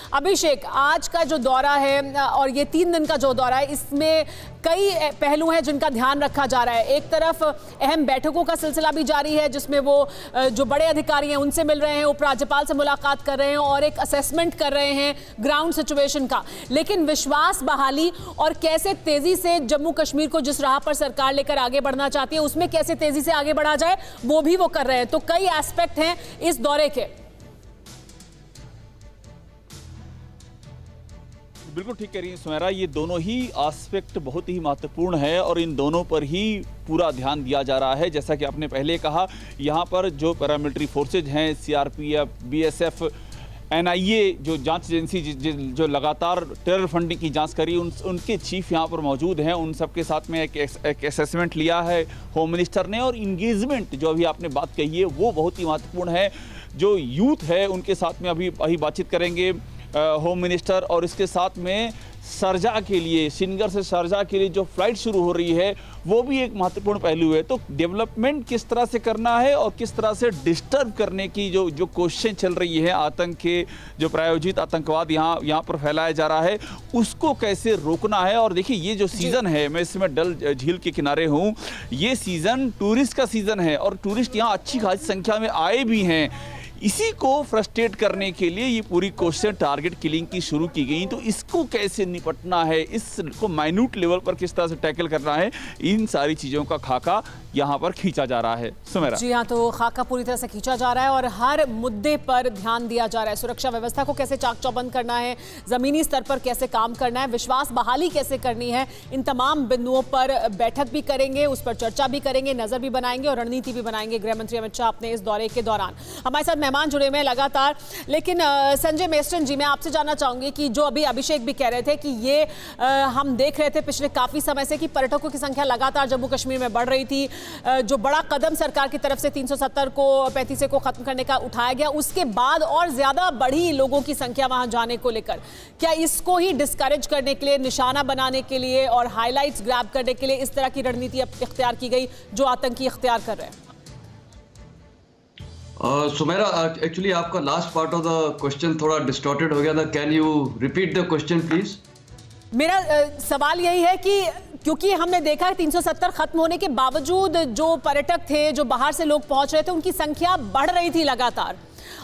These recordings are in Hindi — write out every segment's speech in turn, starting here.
अभिषेक, आज का जो दौरा है और ये 3 दिन का जो दौरा है, इसमें कई पहलू हैं जिनका ध्यान रखा जा रहा है। एक तरफ अहम बैठकों का सिलसिला भी जारी है, जिसमें वो जो बड़े अधिकारी हैं उनसे मिल रहे हैं, उपराज्यपाल से मुलाकात कर रहे हैं और एक असेसमेंट कर रहे हैं ग्राउंड सिचुएशन का। लेकिन विश्वास बहाली और कैसे तेजी से जम्मू कश्मीर को जिस राह पर सरकार लेकर आगे बढ़ना चाहती है, उसमें कैसे तेजी से आगे बढ़ा जाए, वो भी वो कर रहे हैं। तो कई एस्पेक्ट हैं इस दौरे के। बिल्कुल ठीक कह रही हैं सुमेरा, ये दोनों ही एस्पेक्ट बहुत ही महत्वपूर्ण है और इन दोनों पर ही पूरा ध्यान दिया जा रहा है। जैसा कि आपने पहले कहा, यहाँ पर जो पैरामिलिट्री फोर्सेज हैं, सीआरपीएफ, बीएसएफ, एनआईए, जो जांच एजेंसी जो लगातार टेरर फंडिंग की जांच करी, उनके चीफ यहाँ पर मौजूद हैं। उन सबके साथ में एक असेसमेंट लिया है होम मिनिस्टर ने। और इंगेजमेंट जो अभी आपने बात कही है वो बहुत ही महत्वपूर्ण है। जो यूथ है उनके साथ में अभी बातचीत करेंगे होम मिनिस्टर, और इसके साथ में शारजाह के लिए, श्रीनगर से शारजाह के लिए जो फ्लाइट शुरू हो रही है वो भी एक महत्वपूर्ण पहलू है। तो डेवलपमेंट किस तरह से करना है और किस तरह से डिस्टर्ब करने की जो कोशिशें चल रही है, आतंक के जो प्रायोजित आतंकवाद यहाँ पर फैलाया जा रहा है, उसको कैसे रोकना है। और देखिए, ये जो सीज़न है, मैं इसमें डल झील के किनारे हूँ, ये सीज़न टूरिस्ट का सीज़न है और टूरिस्ट यहाँ अच्छी खासी संख्या में आए भी हैं। इसी को फ्रस्ट्रेट करने के लिए ये पूरी कोशिश टारगेट किलिंग की शुरू की गई। तो इसको कैसे निपटना है, इसको माइन्यूट लेवल पर किस तरह से टैकल करना है, इन सारी चीज़ों का खाका यहाँ पर खींचा जा रहा है। सुमेरा जी हाँ, तो खाका पूरी तरह से खींचा जा रहा है और हर मुद्दे पर ध्यान दिया जा रहा है। सुरक्षा व्यवस्था को कैसे चाक चौबंद करना है, जमीनी स्तर पर कैसे काम करना है, विश्वास बहाली कैसे करनी है, इन तमाम बिंदुओं पर बैठक भी करेंगे, उस पर चर्चा भी करेंगे, नजर भी बनाएंगे और रणनीति भी बनाएंगे गृह मंत्री अमित शाह अपने इस दौरे के दौरान। हमारे साथ मेहमान जुड़े हुए हैं लगातार। लेकिन संजय मेस्टन जी, मैं आपसे जानना चाहूंगी कि जो अभी अभिषेक भी कह रहे थे कि ये हम देख रहे थे पिछले काफी समय से कि पर्यटकों की संख्या लगातार जम्मू कश्मीर में बढ़ रही थी। जो बड़ा कदम सरकार की तरफ से 370 को 35 को खत्म करने का उठाया गया, उसके बाद और ज्यादा बढ़ी लोगों की संख्या वहां जाने को लेकर, क्या इसको ही डिस्करेज करने के लिए, निशाना बनाने के लिए और हाईलाइट्स ग्रैब करने के लिए इस तरह की रणनीति इख्तियार की गई जो आतंकी इख्तियार कर रहे हैं? सुमेरा, एक्चुअली आपका last part of the question थोड़ा डिस्टॉर्टेड हो गया था। Can you repeat the question please? मेरा सवाल यही है कि क्योंकि हमने देखा 370 खत्म होने के बावजूद जो पर्यटक थे, जो बाहर से लोग पहुंच रहे थे, उनकी संख्या बढ़ रही थी लगातार।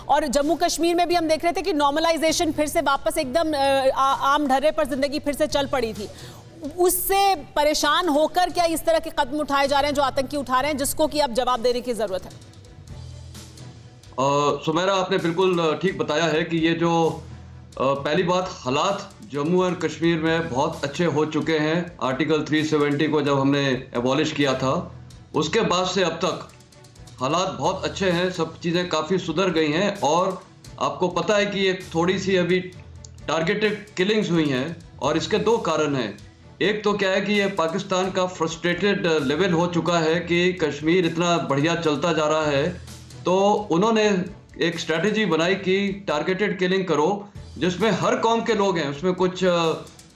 और जम्मू कश्मीर में भी हम देख रहे थे कि नॉर्मलाइजेशन फिर से वापस एकदम आम ढर्रे पर जिंदगी फिर से चल पड़ी थी। उससे परेशान होकर क्या इस तरह के कदम उठाए जा रहे हैं जो आतंकी उठा रहे हैं, जिसको कि अब जवाब देने की जरूरत है? सुमेरा, आपने बिल्कुल ठीक बताया है कि ये जो पहली बात, हालात जम्मू एंड कश्मीर में बहुत अच्छे हो चुके हैं। आर्टिकल 370 को जब हमने एबॉलिश किया था, उसके बाद से अब तक हालात बहुत अच्छे हैं, सब चीज़ें काफ़ी सुधर गई हैं। और आपको पता है कि ये थोड़ी सी अभी टारगेटेड किलिंग्स हुई हैं और इसके 2 कारण हैं। एक तो क्या है कि ये पाकिस्तान का फ्रस्ट्रेटेड लेवल हो चुका है कि कश्मीर इतना बढ़िया चलता जा रहा है, तो उन्होंने एक स्ट्रैटेजी बनाई कि टारगेटेड किलिंग करो, जिसमें हर कौम के लोग हैं, उसमें कुछ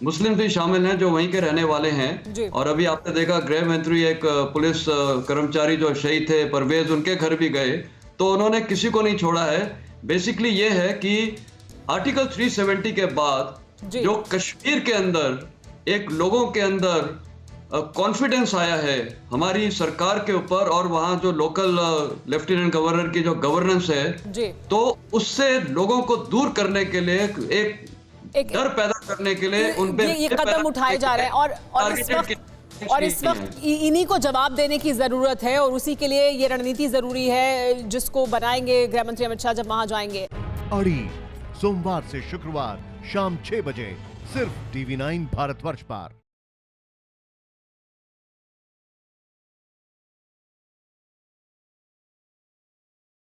मुस्लिम भी शामिल हैं जो वहीं के रहने वाले हैं। और अभी आपने देखा गृह मंत्री, एक पुलिस कर्मचारी जो शहीद थे परवेज, उनके घर भी गए, तो उन्होंने किसी को नहीं छोड़ा है। बेसिकली ये है कि आर्टिकल 370 के बाद जो कश्मीर के अंदर एक लोगों के अंदर कॉन्फिडेंस आया है हमारी सरकार के ऊपर, और वहाँ जो लोकल लेफ्टिनेंट गवर्नर की जो गवर्नेंस है, तो उससे लोगों को दूर करने के लिए, एक डर पैदा करने के लिए उन पे ये कदम उठाए जा रहे हैं। और इस वक्त इन्हीं को जवाब देने की जरूरत है और उसी के लिए ये रणनीति जरूरी है जिसको बनाएंगे गृह मंत्री अमित शाह जब वहां जाएंगे। अड़ी सोमवार से शुक्रवार शाम 6 बजे सिर्फ TV9 भारतवर्ष पर।